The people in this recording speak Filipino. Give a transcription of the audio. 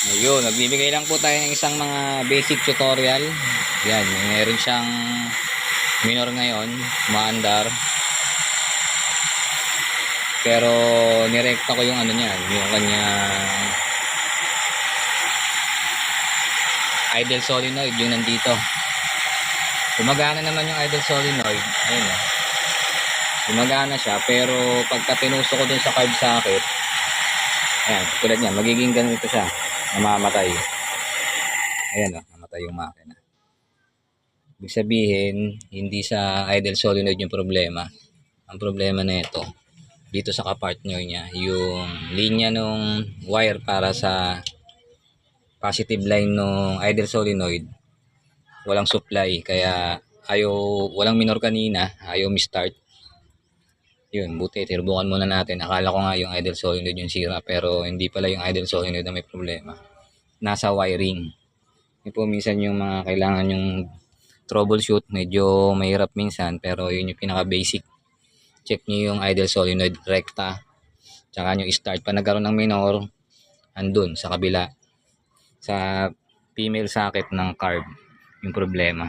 Ayun, nagbibigay lang po tayo ng isang mga basic tutorial. Yan, meron siyang minor ngayon, umaandar. Pero nirekta ko yung ano niya, yung kanyang idle solenoid, yung nandito. Gumagana naman yung idle solenoid. Ayun o. Gumagana siya, pero pagka pinuso ko dun sa carb socket, ayan, tulad niya, magiging ganito siya, namamatay. Ayan o, namatay yung makina. Ibig sabihin, hindi sa idle solenoid yung problema. Ang problema na ito, dito sa ka-partner niya, yung linya nung wire para sa positive line nung idle solenoid, walang supply. Kaya walang minor kanina, ayaw mi-start. Yun, buti, tirbukan muna natin. Akala ko nga yung idle solenoid yung sira, pero hindi pala yung idle solenoid na may problema. Nasa wiring. Yun po minsan yung mga kailangan yung troubleshoot, medyo mahirap minsan, pero yun yung pinaka basic. Check nyo yung idle solenoid rekta, tsaka yung start. Pa nagkaroon ng minor, andun sa kabila, sa female socket ng carb yung problema.